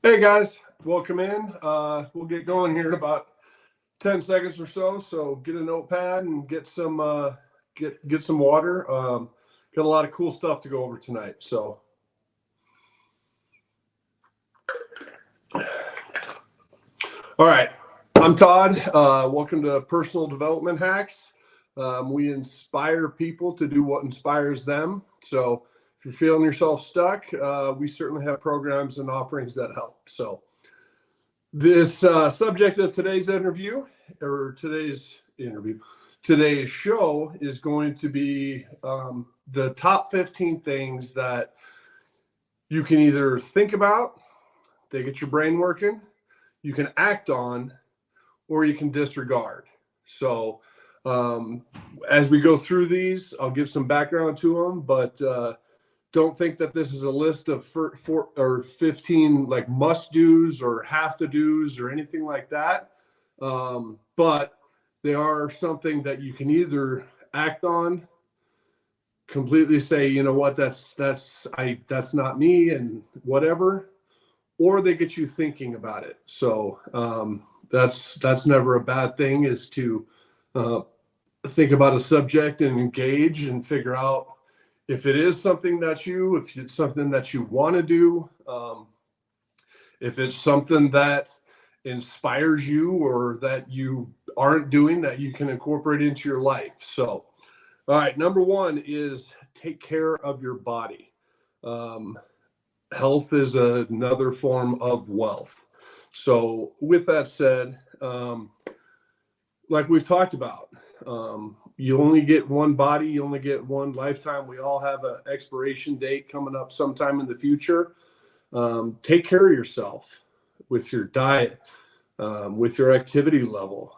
Hey guys, welcome in. We'll get going here in about 10 seconds or so. So get a notepad and get some get some water. Got a lot of cool stuff to go over tonight. So all right, I'm Todd. Welcome to Personal Development Hacks. We inspire people to do what inspires them. So if you're feeling yourself stuck, we certainly have programs and offerings that help. So this subject of today's show is going to be the top 15 things that you can either think about, they get your brain working, you can act on, or you can disregard. So as we go through these, I'll give some background to them, but don't think that this is a list of 4 or 15 like must-dos or have-to-dos or anything like that. But they are something that you can either act on, completely say, you know what, that's not me and whatever, or they get you thinking about it. So that's never a bad thing, is to think about a subject and engage and figure out if it is something if it's something that you want to do, if it's something that inspires you or that you aren't doing that you can incorporate into your life. So, all right, number one is take care of your body. Health is another form of wealth. So with that said, like we've talked about, you only get one body, you only get one lifetime. We all have an expiration date coming up sometime in the future. Take care of yourself with your diet, with your activity level.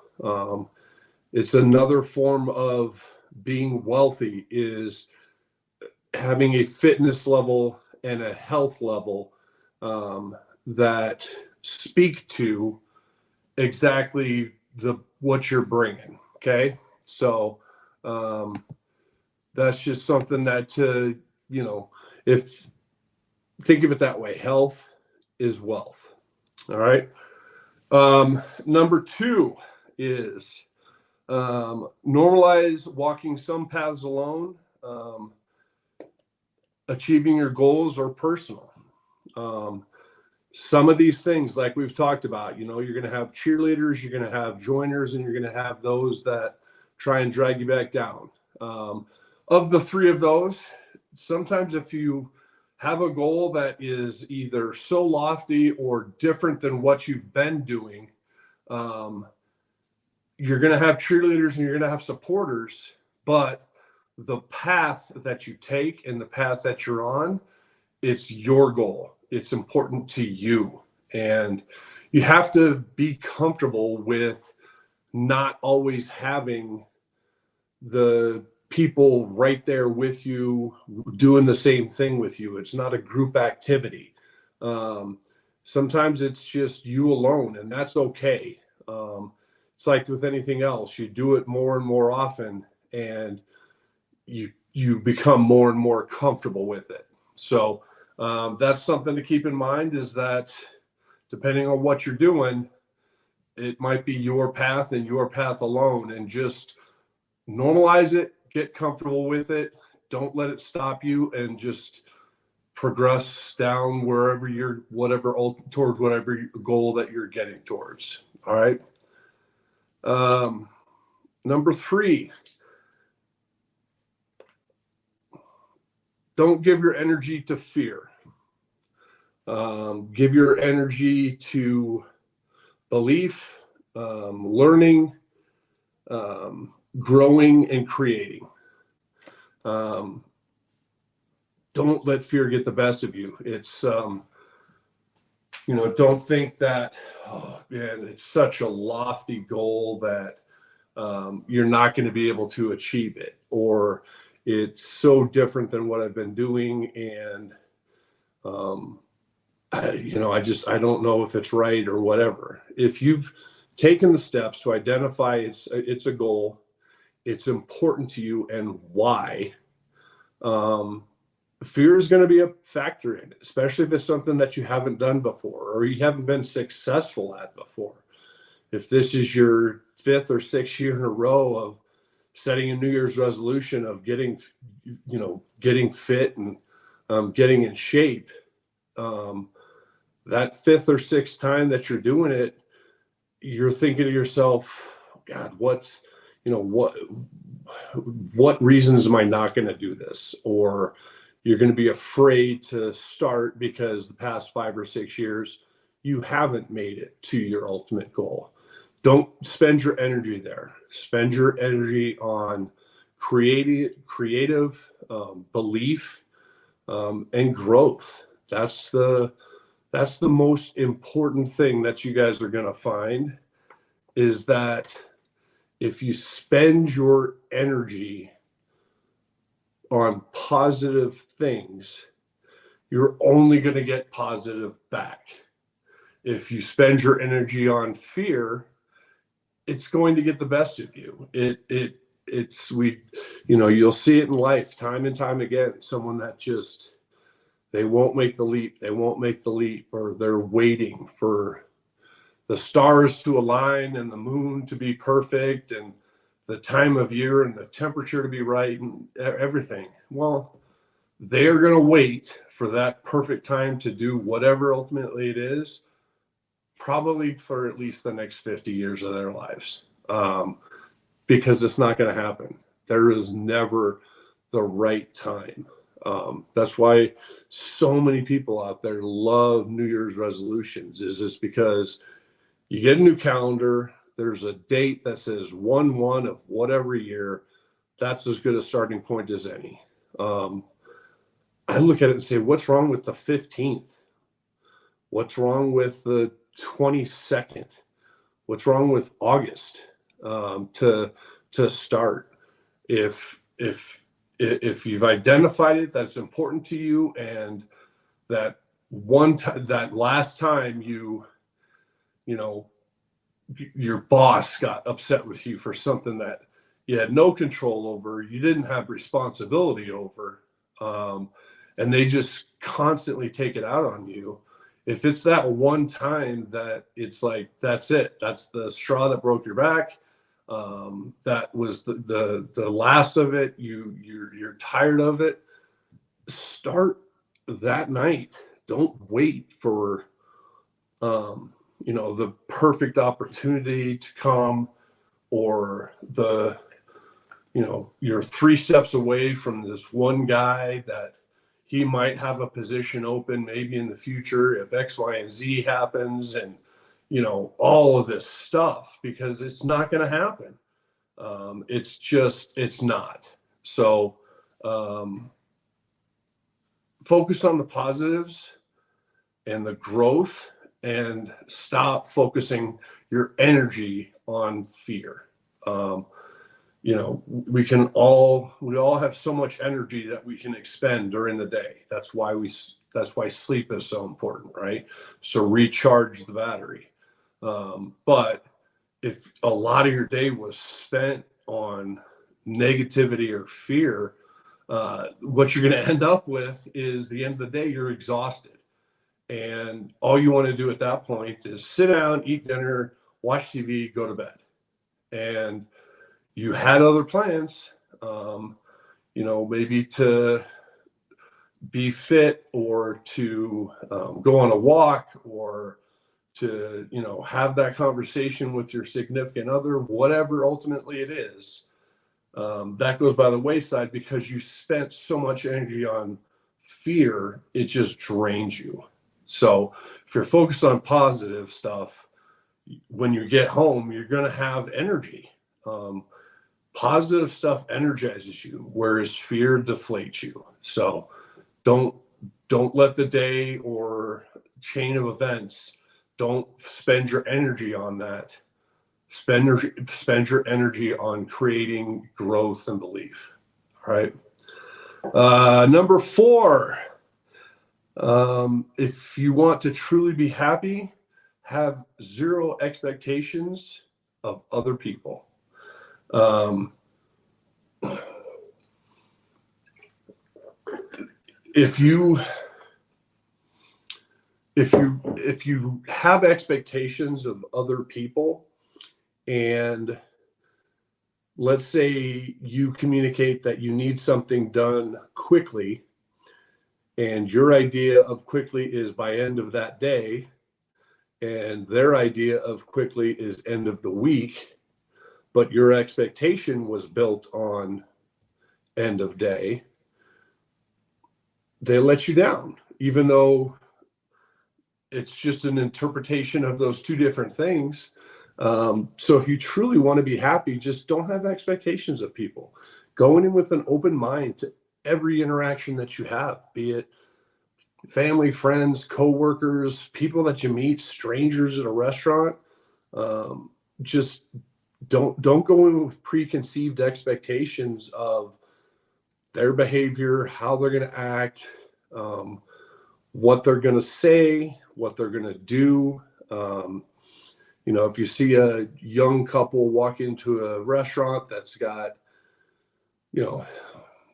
It's another form of being wealthy, is having a fitness level and a health level that speak to exactly what you're bringing. Okay. So that's just something that, if think of it that way, health is wealth. All right. Number two is normalize walking some paths alone. Achieving your goals are personal. Some of these things, like we've talked about, you're going to have cheerleaders, you're going to have joiners, and you're going to have those that try and drag you back down. Of the three of those, sometimes if you have a goal that is either so lofty or different than what you've been doing, you're going to have cheerleaders and you're going to have supporters, but the path that you take and the path that you're on, it's your goal. It's important to you. And you have to be comfortable with not always having the people right there with you doing the same thing with you. It's not a group activity. Sometimes it's just you alone, and that's okay. It's like with anything else, you do it more and more often, and you become more and more comfortable with it. So that's something to keep in mind, is that depending on what you're doing, it might be your path and your path alone, and just normalize it, get comfortable with it. Don't let it stop you, and just progress down towards whatever goal that you're getting towards. All right. Number three, don't give your energy to fear. Give your energy to belief, learning, growing, and creating. Don't let fear get the best of you. It's, don't think that, oh man, it's such a lofty goal that you're not going to be able to achieve it, or it's so different than what I've been doing, and I don't know if it's right or whatever. If you've taken the steps to identify it's a goal, it's important to you, and why, fear is going to be a factor in it, especially if it's something that you haven't done before or you haven't been successful at before. If this is your 5th or 6th year in a row of setting a New Year's resolution of getting fit and getting in shape, that 5th or 6th time that you're doing it, you're thinking to yourself, God, what reasons am I not going to do this? Or you're going to be afraid to start because the past 5 or 6 years, you haven't made it to your ultimate goal. Don't spend your energy there. Spend your energy on creative belief and growth. That's the most important thing that you guys are going to find, is that if you spend your energy on positive things, you're only going to get positive back. If you spend your energy on fear, it's going to get the best of you. You'll see it in life time and time again. Someone that just, they won't make the leap, or they're waiting for the stars to align and the moon to be perfect and the time of year and the temperature to be right and everything. Well, they're going to wait for that perfect time to do whatever ultimately it is, probably for at least the next 50 years of their lives, because it's not going to happen. There is never the right time. That's why so many people out there love New Year's resolutions, is this because you get a new calendar, there's a date that says 1/1 of whatever year. That's as good a starting point as any. I look at it and say, what's wrong with the 15th? What's wrong with the 22nd? What's wrong with August to start? If you've identified it, that's important to you, and that last time your boss got upset with you for something that you had no control over, you didn't have responsibility over, and they just constantly take it out on you. If it's that one time that it's like, that's it, that's the straw that broke your back, that was the last of it, you're tired of it, start that night. Don't wait for the perfect opportunity to come, or you're 3 steps away from this one guy that he might have a position open maybe in the future if X, Y, and Z happens, and all of this stuff, because it's not going to happen. It's not. So focus on the positives and the growth, and stop focusing your energy on fear. We all have so much energy that we can expend during the day. That's why sleep is so important, right? So recharge the battery. But if a lot of your day was spent on negativity or fear, what you're going to end up with is, the end of the day, you're exhausted. And all you want to do at that point is sit down, eat dinner, watch TV, go to bed. And you had other plans, maybe to be fit, or to go on a walk, or to, have that conversation with your significant other, whatever ultimately it is, that goes by the wayside because you spent so much energy on fear, it just drains you. So if you're focused on positive stuff, when you get home, you're going to have energy. Positive stuff energizes you, whereas fear deflates you. So don't let the day or chain of events, don't spend your energy on that. Spend your energy on creating growth and belief. All right. Number 4. If you want to truly be happy, have zero expectations of other people. if you have expectations of other people, and let's say you communicate that you need something done quickly, and your idea of quickly is by end of that day, and their idea of quickly is end of the week, but your expectation was built on end of day, they let you down, even though it's just an interpretation of those two different things. So if you truly want to be happy, just don't have expectations of people. Going in with an open mind to every interaction that you have, be it family, friends, coworkers, people that you meet, strangers at a restaurant. Just don't go in with preconceived expectations of their behavior, how they're going to act, what they're going to say, what they're going to do. If you see a young couple walk into a restaurant that's got,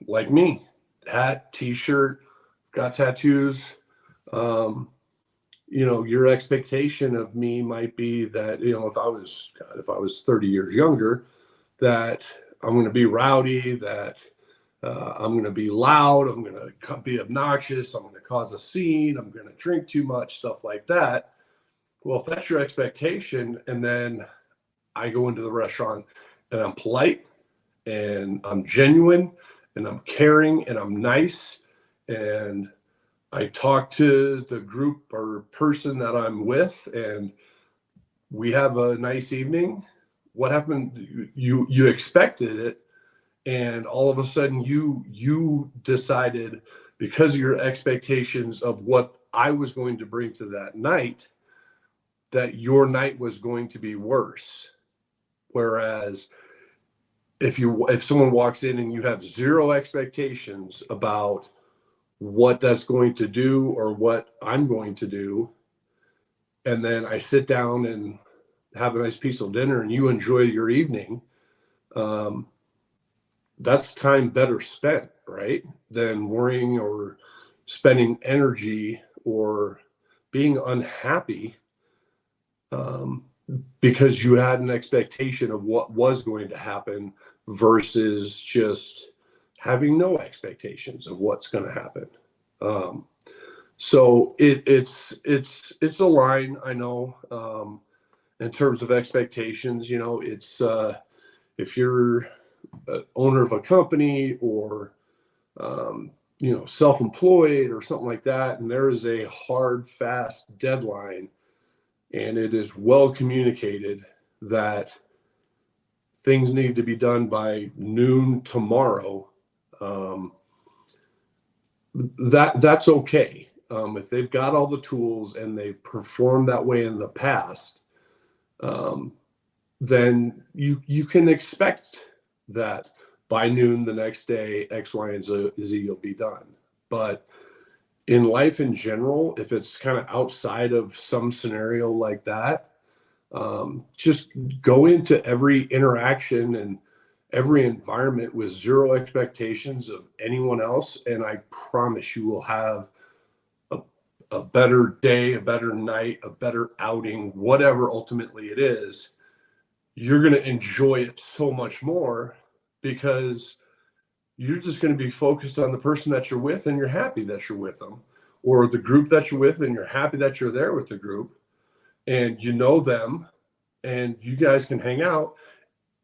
like me, hat, t-shirt, got tattoos, your expectation of me might be that, if I was 30 years younger, that I'm going to be rowdy, that I'm going to be loud, I'm going to be obnoxious, I'm going to cause a scene, I'm going to drink too much, stuff like that. Well, if that's your expectation, and then I go into the restaurant and I'm polite and I'm genuine and I'm caring and I'm nice, and I talk to the group or person that I'm with and we have a nice evening, what happened? You expected it, and all of a sudden you decided, because of your expectations of what I was going to bring to that night, that your night was going to be worse. Whereas if someone walks in and you have zero expectations about what that's going to do or what I'm going to do, and then I sit down and have a nice piece of dinner and you enjoy your evening, that's time better spent, right? Than worrying or spending energy or being unhappy because you had an expectation of what was going to happen versus just having no expectations of what's going to happen. So it's a line, I know, in terms of expectations. It's if you're owner of a company or self-employed or something like that, and there is a hard, fast deadline, and it is well communicated that things need to be done by noon tomorrow, that's okay. If they've got all the tools and they've performed that way in the past, then you can expect that by noon the next day, X, Y, and Z will be done. But in life in general, if it's kind of outside of some scenario like that, just go into every interaction and every environment with zero expectations of anyone else, and I promise you will have a better day, a better night, a better outing, whatever ultimately it is. You're going to enjoy it so much more because you're just going to be focused on the person that you're with, and you're happy that you're with them, or the group that you're with and you're happy that you're there with the group, and you know them, and you guys can hang out,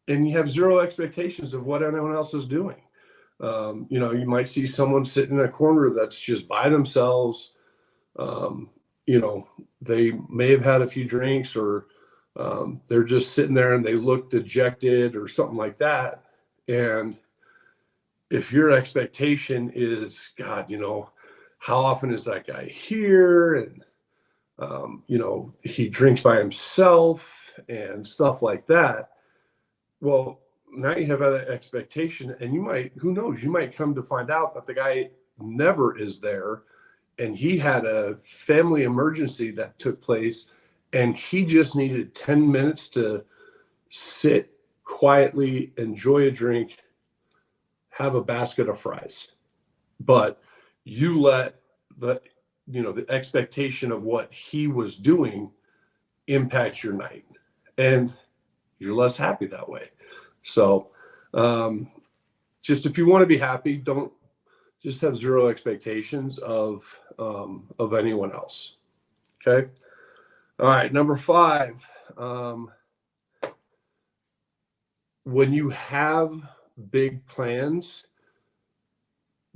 and you have zero expectations of what anyone else is doing. You might see someone sitting in a corner that's just by themselves. They may have had a few drinks, or they're just sitting there and they look dejected or something like that. And if your expectation is, God, how often is that guy here? And, he drinks by himself and stuff like that. Well, now you have that expectation, and who knows, you might come to find out that the guy never is there, and he had a family emergency that took place, and he just needed 10 minutes to sit quietly, enjoy a drink, have a basket of fries. But you let the, the expectation of what he was doing impact your night, and you're less happy that way. So just if you want to be happy, don't just have zero expectations of anyone else. Okay. All right. Number 5, when you have big plans,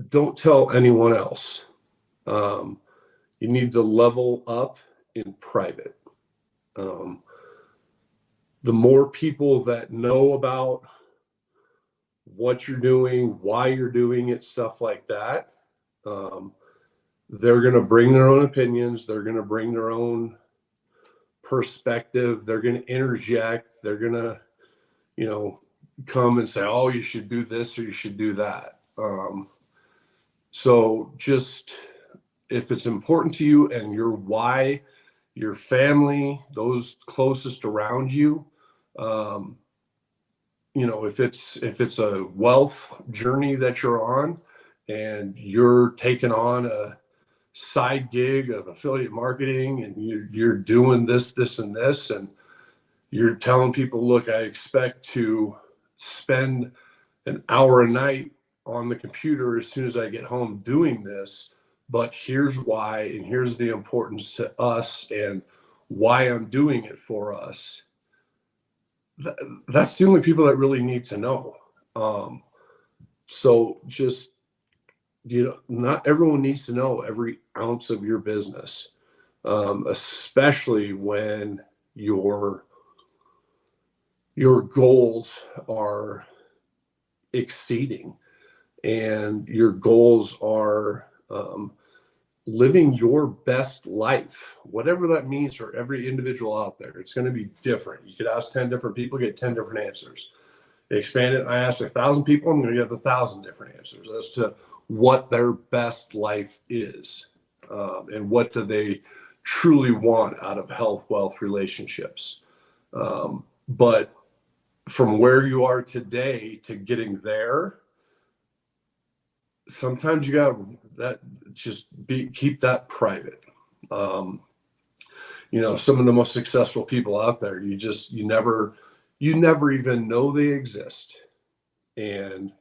don't tell anyone else. You need to level up in private. The more people that know about what you're doing, why you're doing it, stuff like that, they're going to bring their own opinions. They're going to bring their own perspective. They're going to interject. They're going to, come and say, oh, you should do this or you should do that. So just, if it's important to you and your why, your family, those closest around you, if it's a wealth journey that you're on and you're taking on a side gig of affiliate marketing and you're doing this, and this, and you're telling people, look, I expect to spend an hour a night on the computer as soon as I get home doing this, but here's why, and here's the importance to us and why I'm doing it for us. That's the only people that really need to know. So just, not everyone needs to know every ounce of your business, especially when your goals are exceeding and your goals are living your best life, whatever that means for every individual out there. It's going to be different. You could ask 10 different people, get 10 different answers. Expand it, and I asked 1,000 people, I'm going to get 1,000 different answers as to what their best life is, and what do they truly want out of health, wealth, relationships. But from where you are today to getting there, sometimes you got that, just keep that private. Some of the most successful people out there, you never even know they exist, and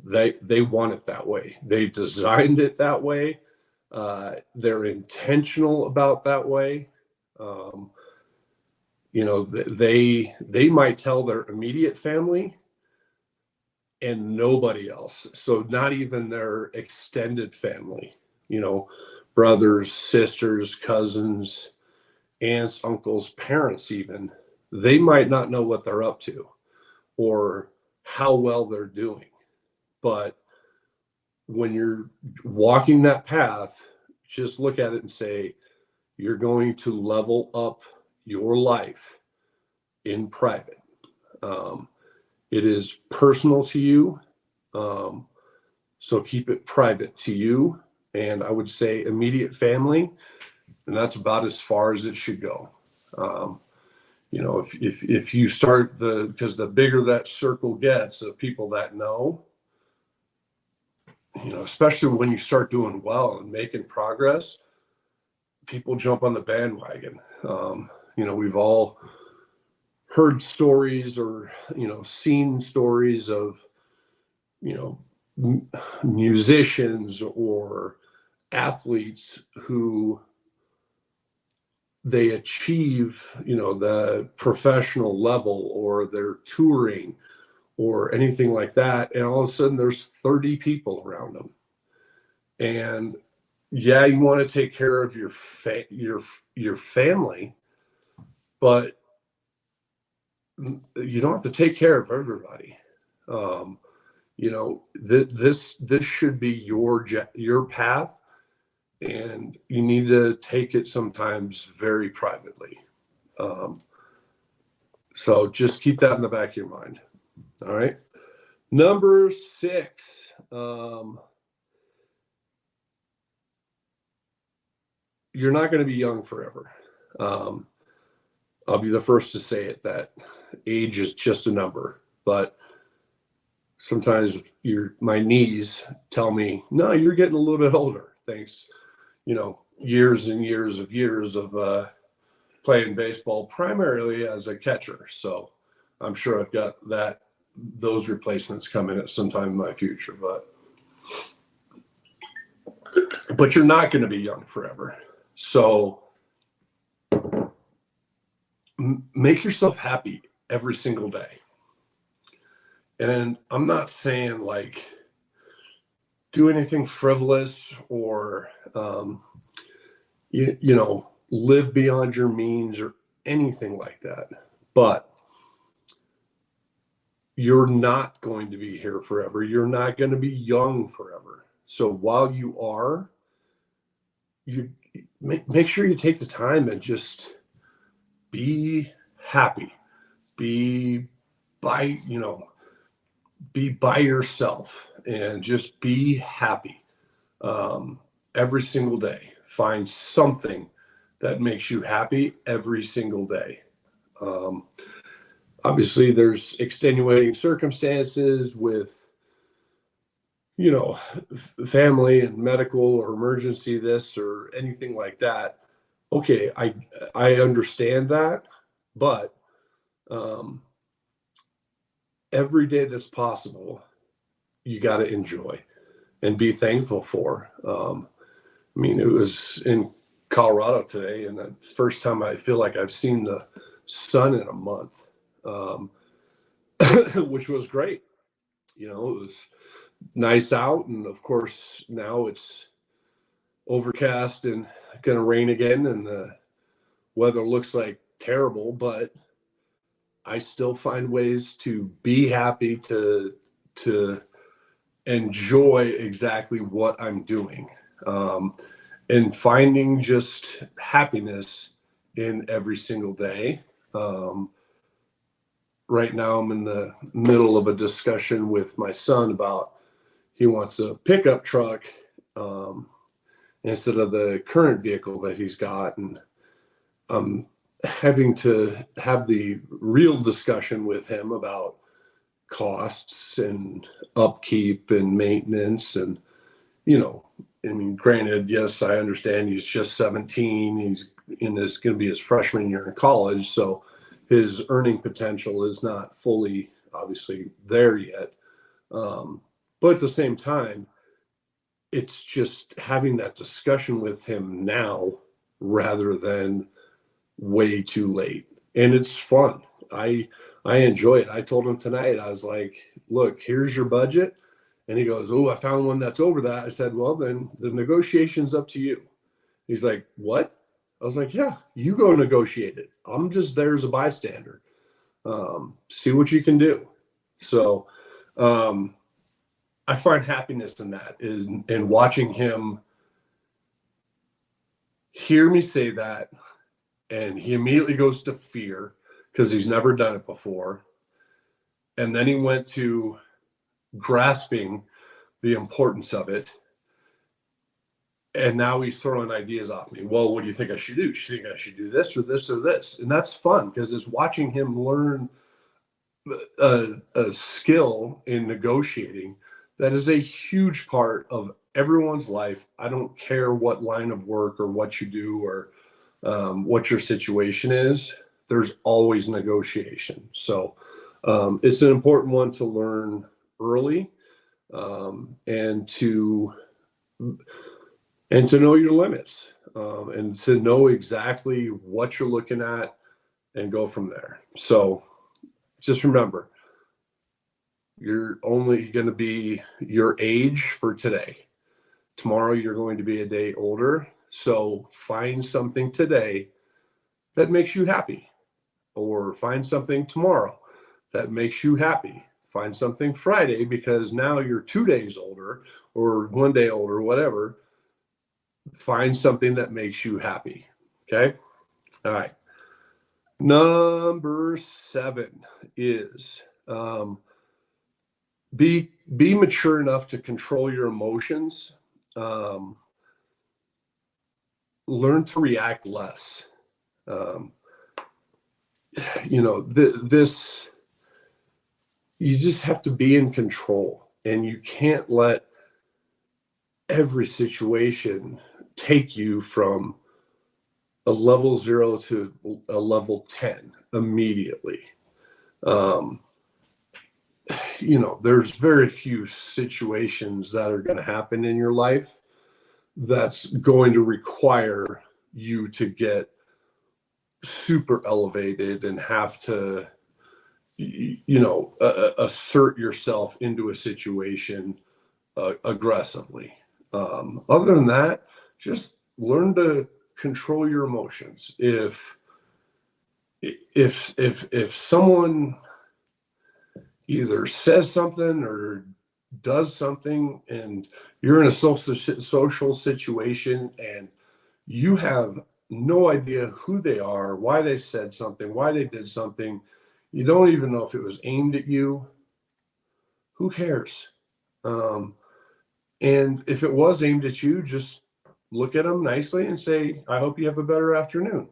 they want it that way. They designed it that way. They're intentional about that way. They might tell their immediate family and nobody else. So not even their extended family, brothers, sisters, cousins, aunts, uncles, parents, even, they might not know what they're up to or how well they're doing. But when you're walking that path, just look at it and say, you're going to level up your life in private. It is personal to you. So keep it private to you. And I would say immediate family, and that's about as far as it should go. If you start because the bigger that circle gets of people that know, especially when you start doing well and making progress, people jump on the bandwagon. We've all heard stories or, seen stories of, musicians or athletes who they achieve, the professional level, or they're touring or anything like that. And all of a sudden there's 30 people around them. And yeah, you want to take care of your family, but you don't have to take care of everybody. This should be your path, and you need to take it sometimes very privately. So just keep that in the back of your mind. All right. Number 6. You're not going to be young forever. I'll be the first to say it, that age is just a number, but sometimes my knees tell me, no, you're getting a little bit older. Thanks, years and years of playing baseball primarily as a catcher. So I'm sure I've got those replacements coming at some time in my future, but you're not going to be young forever. So make yourself happy every single day. And I'm not saying like do anything frivolous or, live beyond your means or anything like that. But you're not going to be here forever. You're not going to be young forever. So while you are, you make sure you take the time and just be happy. Be by yourself and just be happy every single day. Find something that makes you happy every single day. Obviously, there's extenuating circumstances with, family and medical or emergency this or anything like that. Okay, I understand that, but every day that's possible, you got to enjoy and be thankful for. It was in Colorado today, and that's the first time I feel like I've seen the sun in a month, which was great. It was nice out, and of course now it's overcast and going to rain again, and the weather looks like terrible, but I still find ways to be happy, to enjoy exactly what I'm doing, and finding just happiness in every single day. Right now I'm in the middle of a discussion with my son about he wants a pickup truck instead of the current vehicle that he's got, and I'm having to have the real discussion with him about costs and upkeep and maintenance. And granted, yes, I understand he's just 17. He's going to be his freshman year in college, so his earning potential is not fully obviously there yet. But at the same time, it's just having that discussion with him now rather than way too late. And it's fun. I enjoy it. I told him tonight, I was like, look, here's your budget. And he goes, oh, I found one that's over that. I said, well, then the negotiation's up to you. He's like, what? I was like, yeah, you go negotiate it. I'm just there as a bystander. See what you can do. So I find happiness in that, in watching him hear me say that. And he immediately goes to fear because he's never done it before. And then he went to grasping the importance of it. And now he's throwing ideas off me. Well, what do you think I should do? Do you think I should do this or this or this? And that's fun because it's watching him learn a skill in negotiating that is a huge part of everyone's life. I don't care what line of work or what you do or what your situation is. There's always negotiation. So it's an important one to learn early, and to know your limits, and to know exactly what you're looking at and go from there. So just remember, you're only going to be your age for today. Tomorrow you're going to be a day older. So find something today that makes you happy, or find something tomorrow that makes you happy. Find something Friday because now you're 2 days older or 1 day older, whatever. Find something that makes you happy. Okay. All right. Number 7 is be mature enough to control your emotions. Learn to react less. This you just have to be in control, and you can't let every situation take you from a level 0 to a level 10 immediately. There's very few situations that are going to happen in your life that's going to require you to get super elevated and have to, assert yourself into a situation aggressively. Other than that, just learn to control your emotions. If someone either says something or does something and you're in a social situation and you have no idea who they are, why they said something, why they did something, you don't even know if it was aimed at you, who cares? And if it was aimed at you, just look at them nicely and say, I hope you have a better afternoon,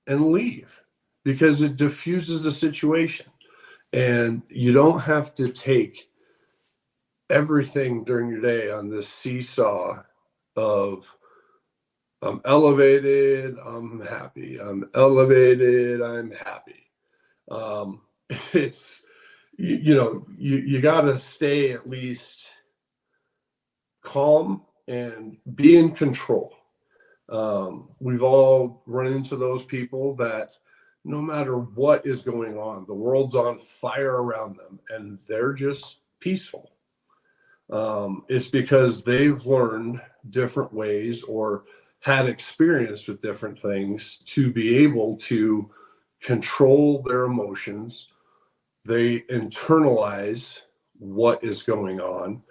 and leave, because it diffuses the situation. And you don't have to take everything during your day on this seesaw of I'm elevated, I'm happy. I'm elevated, I'm happy. It's, you got to stay at least calm and be in control. We've all run into those people that no matter what is going on, the world's on fire around them and they're just peaceful. It's because they've learned different ways or had experience with different things to be able to control their emotions. They internalize what is going on,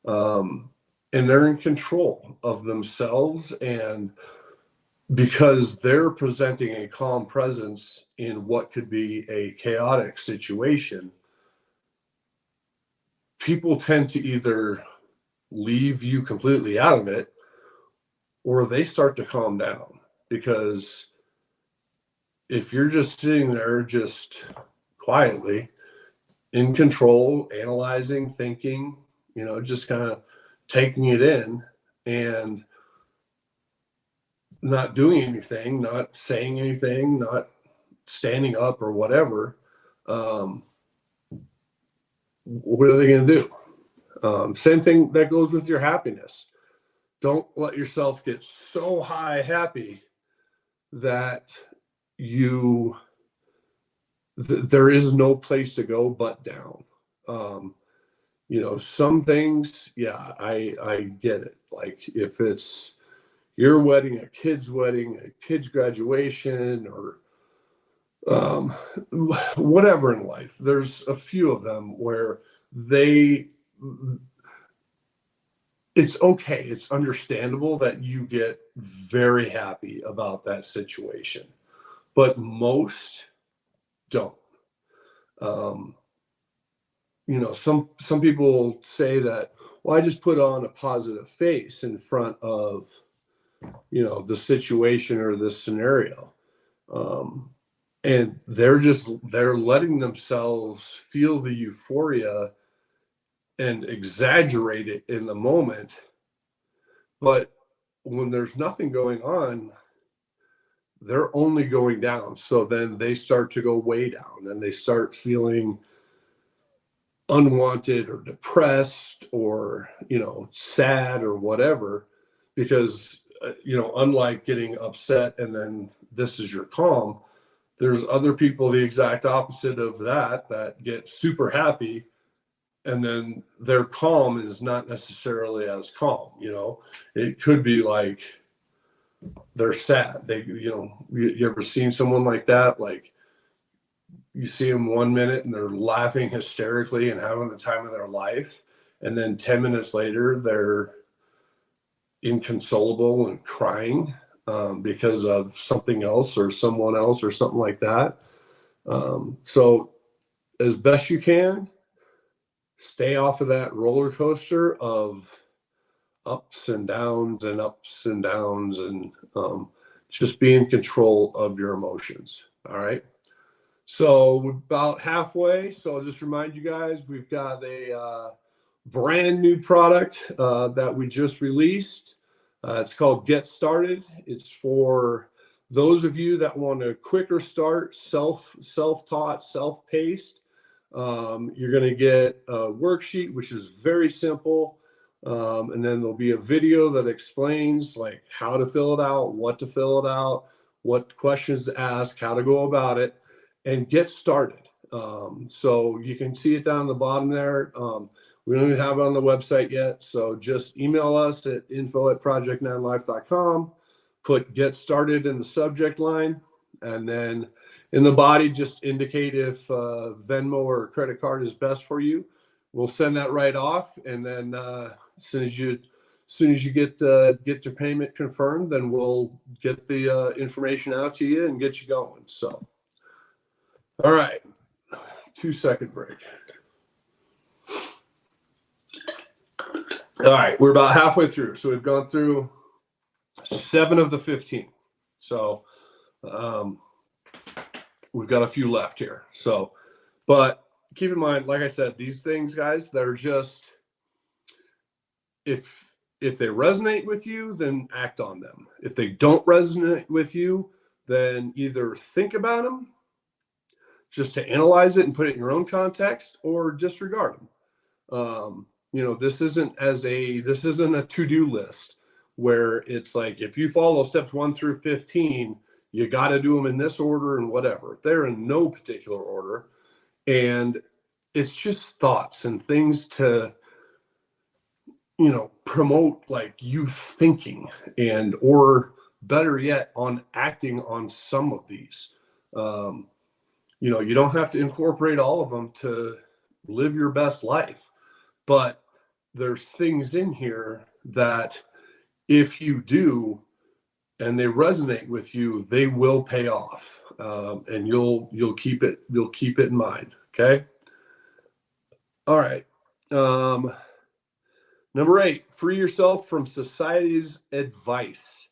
and they're in control of themselves. And because they're presenting a calm presence in what could be a chaotic situation, people tend to either leave you completely out of it or they start to calm down. Because if you're just sitting there just quietly in control, analyzing, thinking, just kind of taking it in and not doing anything, not saying anything, not standing up or whatever, what are they going to do? Same thing that goes with your happiness. Don't let yourself get so high happy that there is no place to go but down. Some things, yeah, I get it. Like if it's your wedding, a kid's graduation, or whatever in life, there's a few of them where it's okay. It's understandable that you get very happy about that situation, but most don't. Some people say that, well, I just put on a positive face in front of, the situation or this scenario. And they're letting themselves feel the euphoria and exaggerate it in the moment. But when there's nothing going on, they're only going down. So then they start to go way down and they start feeling unwanted or depressed or, sad or whatever, because, unlike getting upset and then this is your calm, there's other people the exact opposite of that get super happy and then their calm is not necessarily as calm. It could be like they're sad. You ever seen someone like that? Like you see them 1 minute and they're laughing hysterically and having the time of their life, and then 10 minutes later they're inconsolable and crying because of something else or someone else or something like that. So as best you can, stay off of that roller coaster of ups and downs and ups and downs, and just be in control of your emotions. All right. So we're about halfway. So I'll just remind you guys, we've got a brand new product that we just released. It's called Get Started. It's for those of you that want a quicker start, self-taught, self-paced. You're going to get a worksheet, which is very simple. And then there'll be a video that explains like how to fill it out, what to fill it out, what questions to ask, how to go about it, and get started. So you can see it down the bottom there. We don't even have it on the website yet. So just email us at info@project9life.com, put get started in the subject line, and then in the body, just indicate if Venmo or credit card is best for you. We'll send that right off. And then as soon as you get your payment confirmed, then we'll get the information out to you and get you going. So, all right, 2-second break. All right, we're about halfway through. So we've gone through 7 of the 15. So we've got a few left here. So, but keep in mind, like I said, these things, guys, they're just, if they resonate with you, then act on them. If they don't resonate with you, then either think about them just to analyze it and put it in your own context, or disregard them. This isn't a to-do list where it's like, if you follow steps 1 through 15, you got to do them in this order and whatever. They're in no particular order. And it's just thoughts and things to, promote like you thinking and, or better yet, on acting on some of these. You don't have to incorporate all of them to live your best life, but there's things in here that if you do and they resonate with you, they will pay off. And you'll keep it in mind. Okay. All right. Number 8, free yourself from society's advice.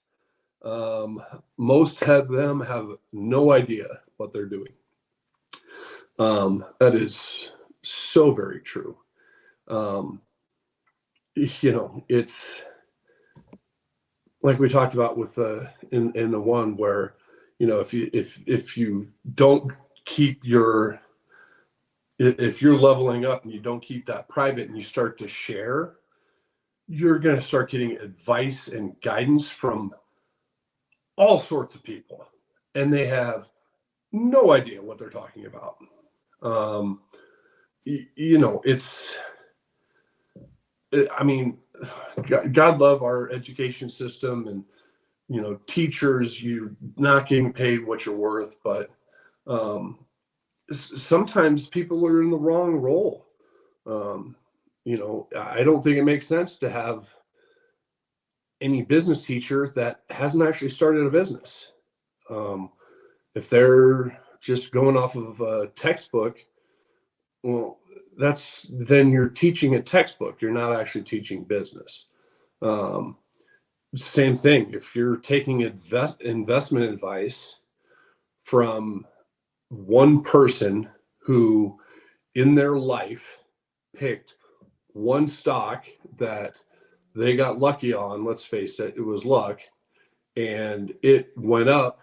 Most of them have no idea what they're doing. That is so very true. It's like we talked about with in the one where, if you don't keep if you're leveling up and you don't keep that private and you start to share, you're going to start getting advice and guidance from all sorts of people, and they have no idea what they're talking about. God love our education system, and, teachers, you're not getting paid what you're worth, but sometimes people are in the wrong role. I don't think it makes sense to have any business teacher that hasn't actually started a business. If they're just going off of a textbook, well, then you're teaching a textbook. You're not actually teaching business. Same thing. If you're taking investment advice from one person who in their life picked one stock that they got lucky on, let's face it, it was luck, and it went up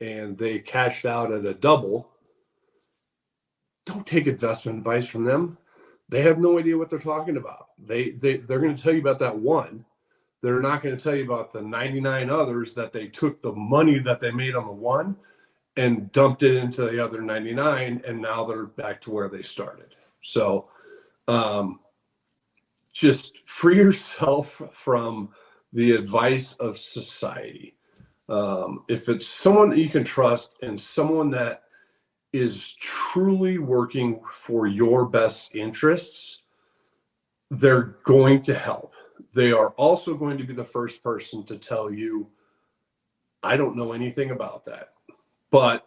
and they cashed out at a double, don't take investment advice from them. They have no idea what they're talking about. They're going to tell you about that one. They're not going to tell you about the 99 others that they took the money that they made on the one and dumped it into the other 99, and now they're back to where they started. So just free yourself from the advice of society. If it's someone that you can trust and someone that is truly working for your best interests, they're going to help. They are also going to be the first person to tell you, I don't know anything about that, but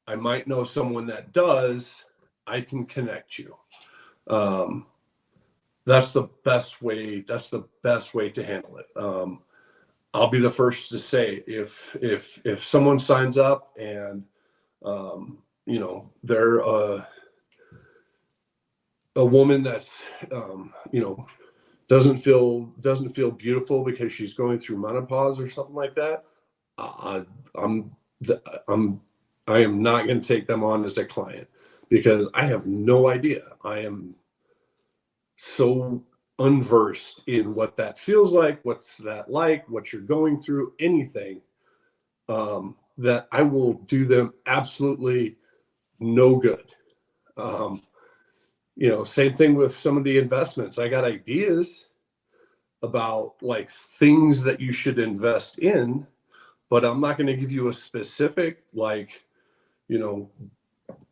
I might know someone that does. I can connect you. That's the best way. That's the best way to handle it. I'll be the first to say, if someone signs up and they're a woman that's, doesn't feel beautiful because she's going through menopause or something like that. I, I'm, I am not going to take them on as a client because I have no idea. I am so unversed in what that feels like, what's that like, what you're going through, anything, that I will do them absolutely no good. Same thing with some of the investments. I got ideas about like things that you should invest in, but I'm not going to give you a specific, like,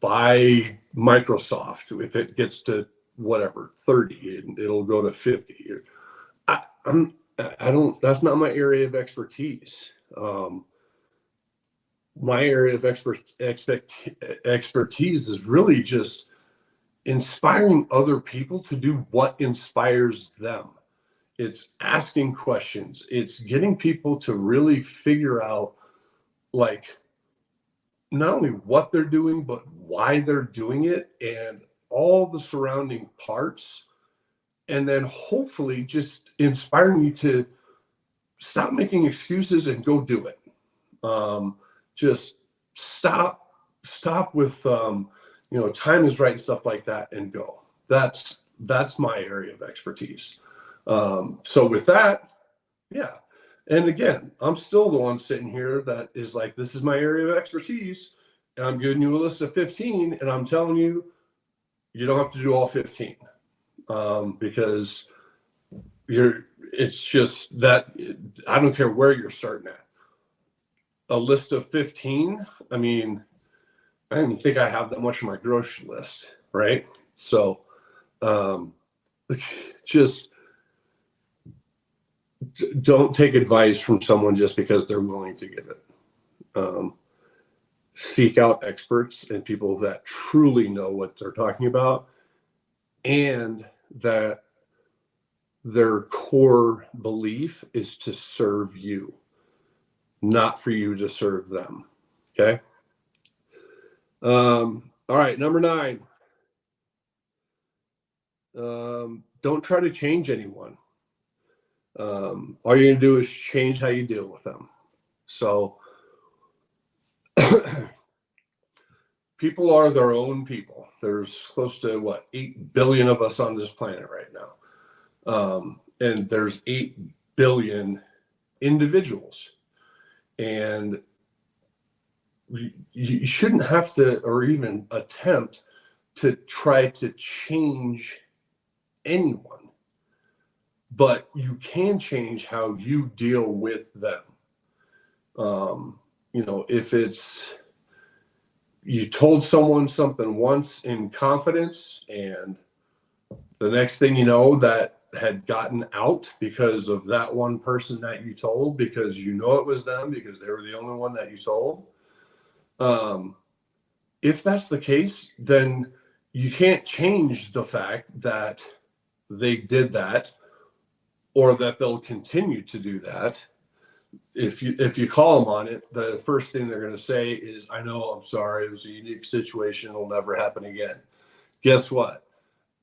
buy Microsoft. If it gets to whatever 30, it'll go to 50. I don't. That's not my area of expertise. My area of expertise is really just inspiring other people to do what inspires them. It's asking questions. It's getting people to really figure out, like, not only what they're doing, but why they're doing it and all the surrounding parts. And then hopefully just inspiring you to stop making excuses and go do it. Just stop with, time is right and stuff like that, and go. That's my area of expertise. So with that, yeah. And again, I'm still the one sitting here that is like, this is my area of expertise. And I'm giving you a list of 15, and I'm telling you, you don't have to do all 15, because it's just that I don't care where you're starting at. A list of 15, I mean, I don't even think I have that much on my grocery list, right? So just don't take advice from someone just because they're willing to give it. Seek out experts and people that truly know what they're talking about, and that their core belief is to serve you, not for you to serve them. Okay. All right. Number 9. Don't try to change anyone. All you're going to do is change how you deal with them. So people are their own people. There's close to 8 billion of us on this planet right now. And there's 8 billion individuals. And you shouldn't have to, or even attempt to try to change anyone, but you can change how you deal with them. If it's, you told someone something once in confidence, and the next thing you know, that had gotten out because of that one person that you told, because it was them, because they were the only one that you told. If that's the case, then you can't change the fact that they did that, or that they'll continue to do that. If you call them on it, the first thing they're going to say is, I know, I'm sorry, it was a unique situation, it'll never happen again. Guess what?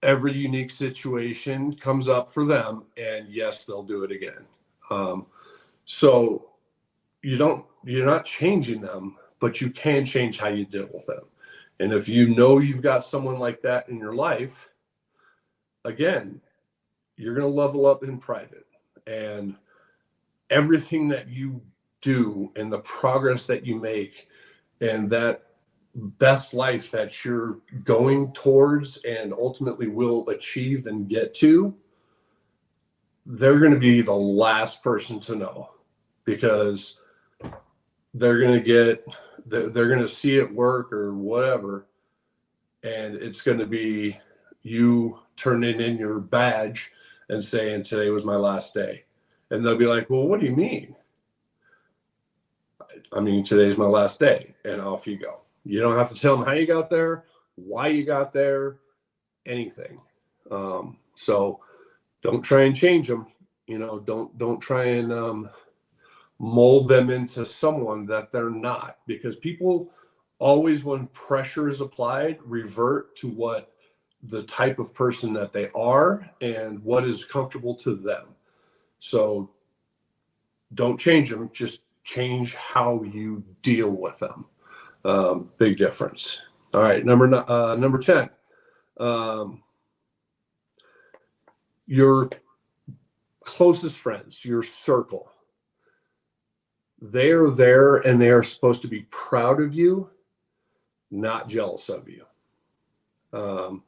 Every unique situation comes up for them, and yes, they'll do it again. So you're not changing them, but you can change how you deal with them. And if you've got someone like that in your life, again, you're going to level up in private, and everything that you do and the progress that you make and that best life that you're going towards and ultimately will achieve and get to, they're going to be the last person to know, because they're going to see it work or whatever, and it's going to be you turning in your badge and saying, today was my last day. And they'll be like, well, what do you mean? I mean, today's my last day, and off you go. You don't have to tell them how you got there, why you got there, anything. So don't try and change them. Don't try and mold them into someone that they're not, because people always when pressure is applied, revert to what the type of person that they are and what is comfortable to them. So don't change them, just change how you deal with them. Big difference. All right, number 10. Your closest friends, your circle, they are there and they are supposed to be proud of you, not jealous of you. And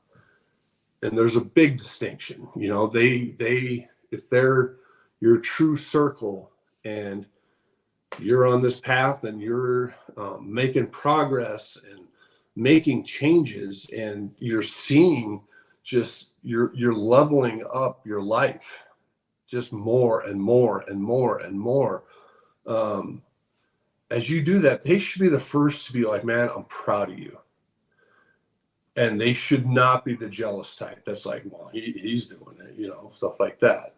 there's a big distinction. You know, if they're your true circle and you're on this path and you're making progress and making changes and you're seeing just you're leveling up your life just more and more and more and more. As you do that, they should be the first to be like, man, I'm proud of you. And they should not be the jealous type that's like, well, he's doing it, you know, stuff like that.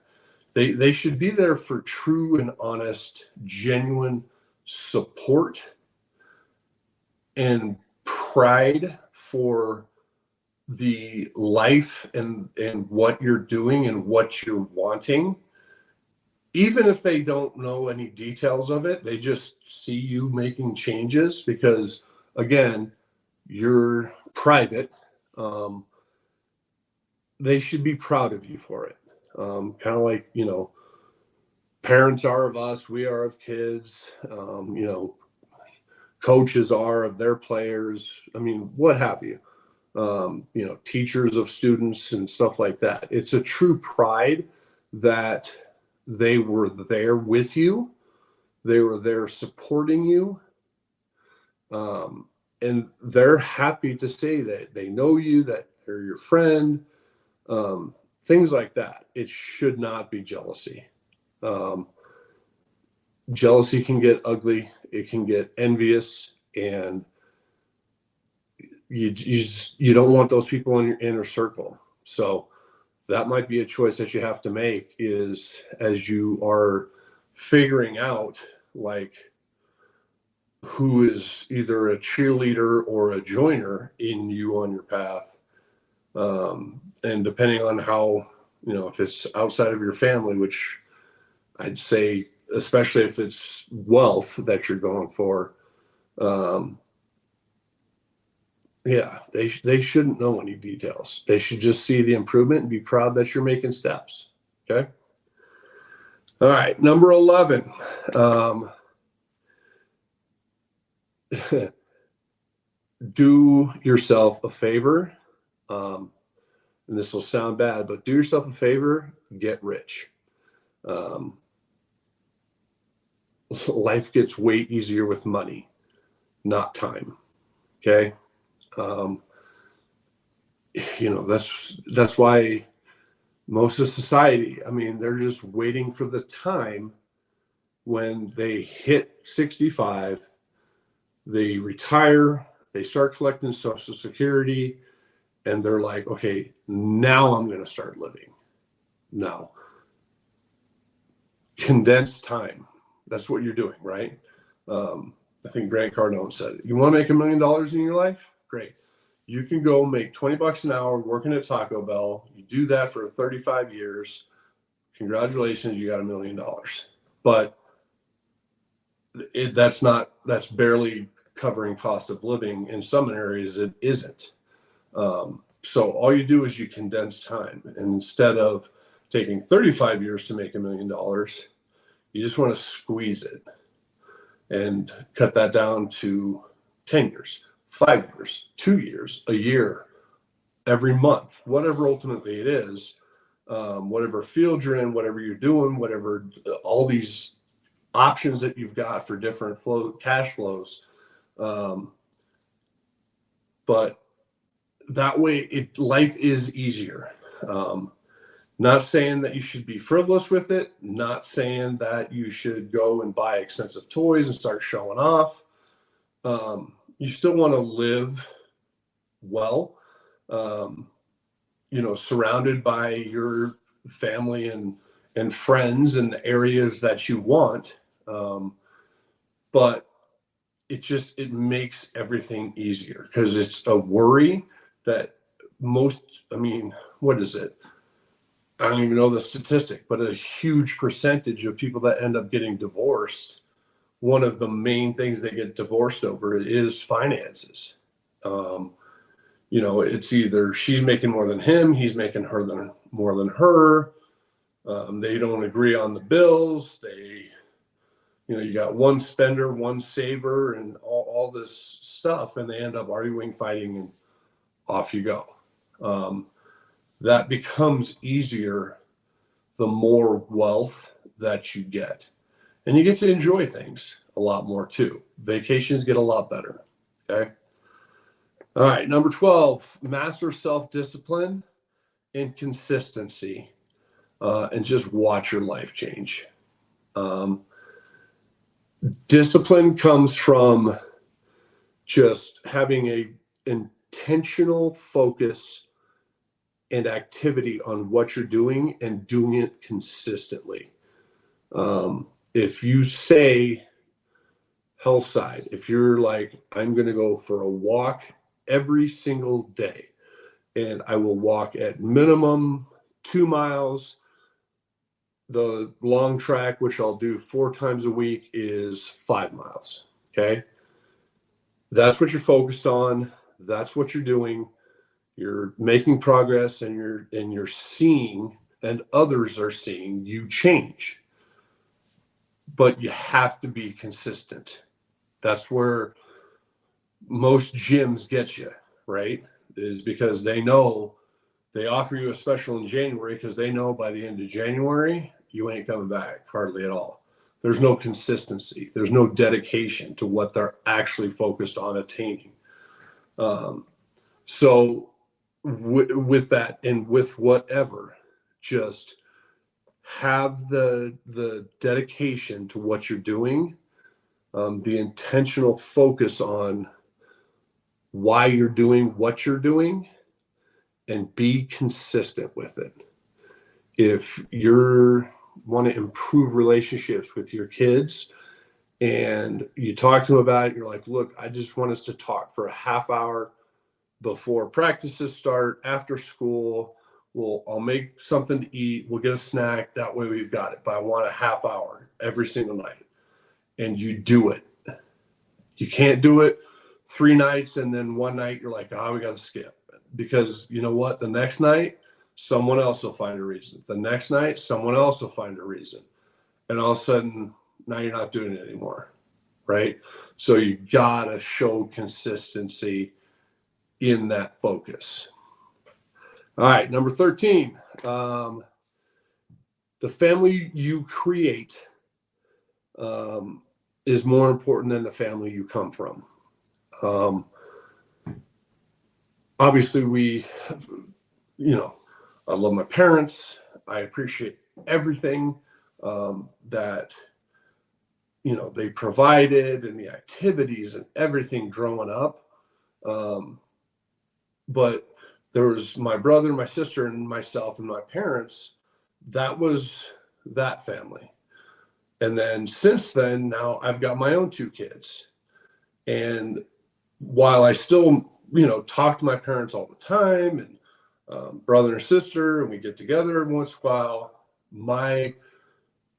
They should be there for true and honest, genuine support and pride for the life and what you're doing and what you're wanting. Even if they don't know any details of it, they just see you making changes because, again, you're private. They should be proud of you for it. Kind of like, you know, parents are of us, we are of kids, you know, coaches are of their players. I mean, what have you, you know, teachers of students and stuff like that. It's a true pride that they were there with you. They were there supporting you. And they're happy to say that they know you, that they're your friend, things like that. It should not be jealousy. Jealousy can get ugly. It can get envious, and you don't want those people in your inner circle. So that might be a choice that you have to make is as you are figuring out like who is either a cheerleader or a joiner in you on your path. And depending on how, you know, if it's outside of your family, which I'd say, especially if it's wealth that you're going for, yeah, they shouldn't know any details. They should just see the improvement and be proud that you're making steps. Okay. All right. Number 11. Do yourself a favor. And this will sound bad, but do yourself a favor, get rich. Life gets way easier with money, not time. Okay. You know, that's why most of society, I mean, they're just waiting for the time when they hit 65, they retire, they start collecting Social Security, and they're like, okay, now I'm going to start living. No. Condensed time. That's what you're doing, right? I think Grant Cardone said it. You want to make $1 million in your life? Great. You can go make $20 an hour working at Taco Bell. You do that for 35 years. Congratulations, you got $1 million. But that's barely covering cost of living. In some areas, it isn't. So all you do is you condense time. And instead of taking 35 years to make $1 million, you just want to squeeze it and cut that down to 10 years, 5 years, 2 years, a year, every month, whatever ultimately it is, whatever field you're in, whatever you're doing, whatever, all these options that you've got for different cash flows. But that way life is easier. Not saying that you should be frivolous with it, not saying that you should go and buy expensive toys and start showing off. You still want to live well, you know, surrounded by your family and friends in the areas that you want. But it makes everything easier, because it's a worry that what is it? I don't even know the statistic, but a huge percentage of people that end up getting divorced, one of the main things they get divorced over is finances. It's either she's making more than him, he's making more than her. They don't agree on the bills. You got one spender, one saver, and all this stuff, and they end up arguing, fighting, and off you go. That becomes easier the more wealth that you get. And you get to enjoy things a lot more too. Vacations get a lot better. Okay. All right. Number 12, master self-discipline and consistency, and just watch your life change. Discipline comes from just having a intentional focus and activity on what you're doing and doing it consistently. If you say Hillside, if you're like, I'm going to go for a walk every single day, and I will walk at minimum 2 miles. The long track, which I'll do 4 times a week, is 5 miles. Okay. That's what you're focused on. That's what you're doing. You're making progress, and you're seeing, and others are seeing you change. But you have to be consistent. That's where most gyms get you, right? Is because they know they offer you a special in January, because they know by the end of January, you ain't coming back hardly at all. There's no consistency. There's no dedication to what they're actually focused on attaining. So with that, and with whatever, just have the dedication to what you're doing, the intentional focus on why you're doing what you're doing, and be consistent with it. If you want to improve relationships with your kids, and you talk to them about it, you're like, look, I just want us to talk for a half hour before practices start, after school. I'll make something to eat. We'll get a snack. That way we've got it. But I want a half hour every single night. And you do it. You can't do it 3 nights and then one night you're like, we got to skip. Because you know what? The next night, someone else will find a reason. The next night, someone else will find a reason. And all of a sudden, now you're not doing it anymore, right? So you got to show consistency in that focus. All right, number 13, the family you create is more important than the family you come from. Obviously, I love my parents. I appreciate everything that, they provided, and the activities and everything growing up. But there was my brother, my sister, and myself, and my parents. That was that family. And then since then, now I've got my own 2 kids. And while I still, talk to my parents all the time, and brother and sister, and we get together every once in a while, my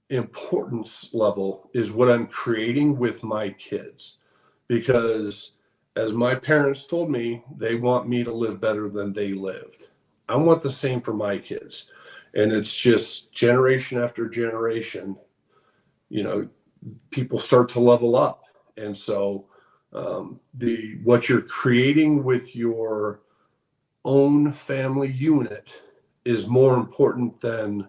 importance level is what I'm creating with my kids. Because as my parents told me, they want me to live better than they lived. I want the same for my kids. And it's just generation after generation, people start to level up. And so what you're creating with your own family unit is more important than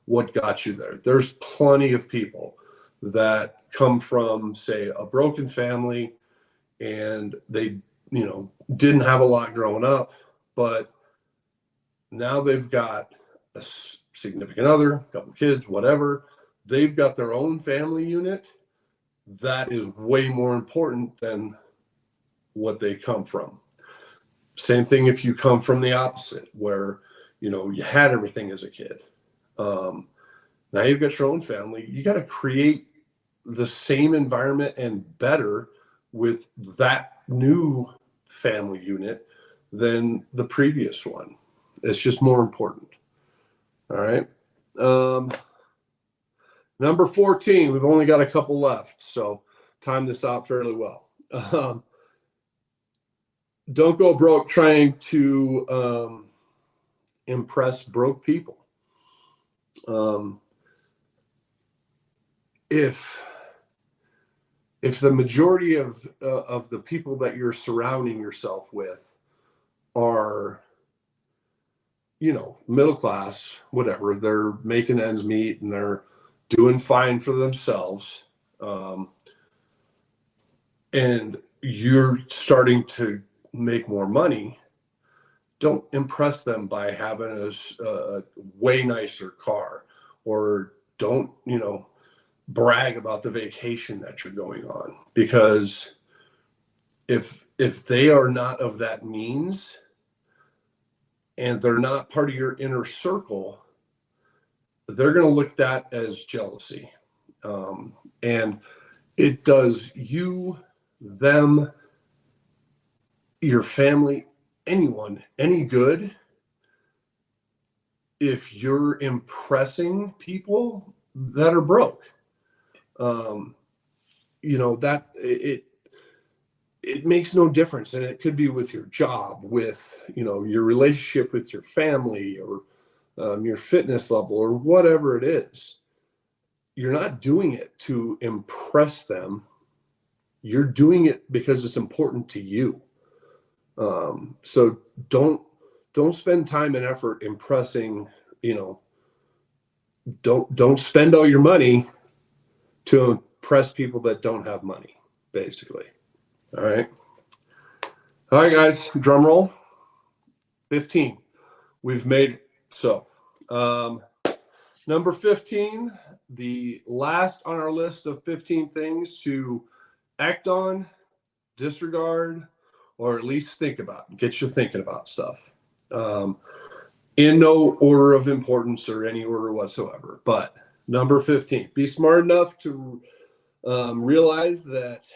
what got you there. There's plenty of people that come from, say, a broken family, and they, didn't have a lot growing up, but now they've got a significant other, a couple kids, whatever. They've got their own family unit. That is way more important than what they come from. Same thing if you come from the opposite, where, you had everything as a kid. Now you've got your own family. You got to create the same environment and better with that new family unit than the previous one. It's just more important. All right. Number 14, we've only got a couple left, so time this out fairly well. Don't go broke trying to impress broke people. If the majority of the people that you're surrounding yourself with are, middle class, whatever, they're making ends meet and they're doing fine for themselves, and you're starting to make more money, don't impress them by having a way nicer car, or don't, brag about the vacation that you're going on, because if they are not of that means and they're not part of your inner circle, they're going to look at that as jealousy. And it does you, them, your family, anyone, any good if you're impressing people that are broke. That it makes no difference. And it could be with your job, with, your relationship with your family, or your fitness level, or whatever it is. You're not doing it to impress them. You're doing it because it's important to you. So don't spend time and effort impressing, don't spend all your money to impress people that don't have money, basically. All right, guys, drum roll. 15. We've made it. So, number 15, the last on our list of 15 things to act on, disregard, or at least think about. Get you thinking about stuff. In no order of importance or any order whatsoever. But number 15, be smart enough to realize that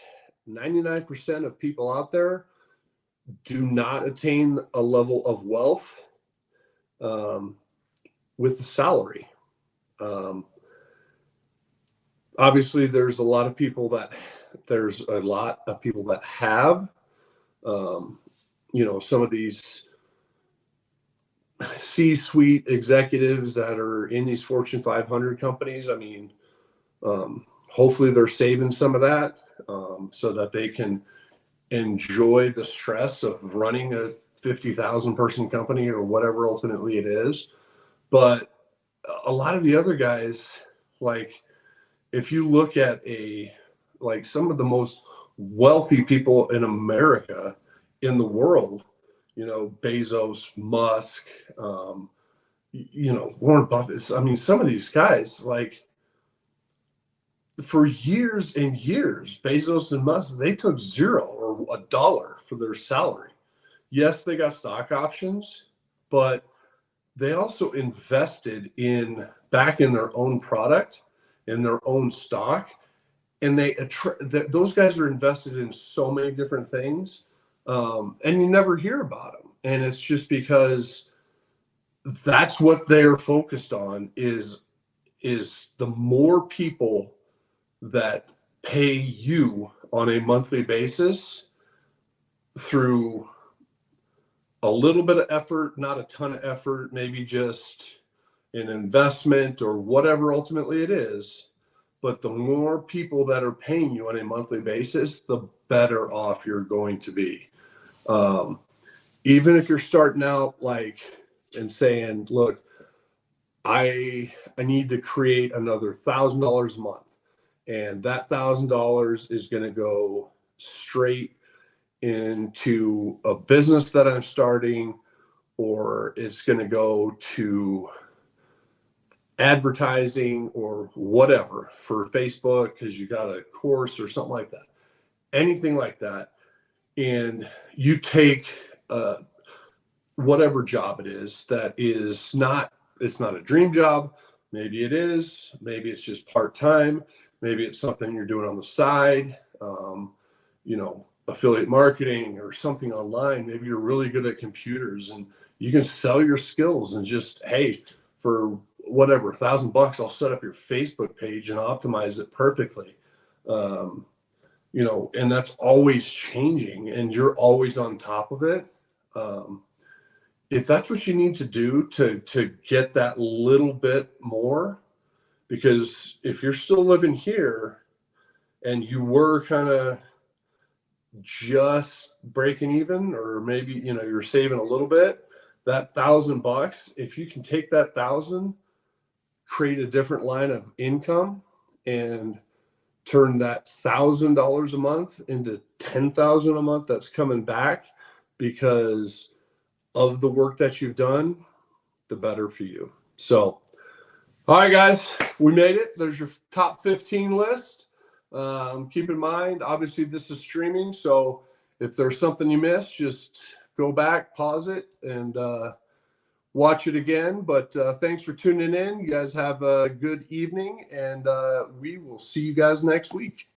99% of people out there do not attain a level of wealth with the salary. Obviously, there's a lot of people that have, some of these C-suite executives that are in these Fortune 500 companies. I mean, hopefully they're saving some of that so that they can enjoy the stress of running a 50,000 person company or whatever ultimately it is. But a lot of the other guys, like if you look at some of the most wealthy people in America, in the world, Bezos, Musk, Warren Buffett. I mean, some of these guys, like, for years and years, Bezos and Musk, they took $0 or $1 for their salary. Yes, they got stock options, but they also invested back in their own product, in their own stock, and those guys are invested in so many different things, and you never hear about them. And it's just because that's what they're focused on is the more people that pay you on a monthly basis through a little bit of effort, not a ton of effort, maybe just an investment or whatever ultimately it is. But the more people that are paying you on a monthly basis, the better off you're going to be. Even if you're starting out and saying, look, I need to create another $1,000 a month. And that $1,000 is going to go straight into a business that I'm starting, or it's going to go to advertising or whatever for Facebook because you got a course or something like that. Anything like that. And you take whatever job it is that it's not a dream job. Maybe it is. Maybe it's just part-time. Maybe it's something you're doing on the side. affiliate marketing or something online. Maybe you're really good at computers and you can sell your skills and just, hey, for whatever, $1,000, I'll set up your Facebook page and optimize it perfectly. And that's always changing and you're always on top of it. If that's what you need to do to get that little bit more, because if you're still living here and you were kind of just breaking even, or maybe, you're saving a little bit, that $1,000, if you can take that 1,000, create a different line of income and turn that $1,000 a month into $10,000 a month that's coming back because of the work that you've done, the better for you. So, all right, guys, we made it. There's your top 15 list. Keep in mind, obviously, this is streaming. So if there's something you missed, just go back, pause it, and watch it again. But thanks for tuning in. You guys have a good evening, and we will see you guys next week.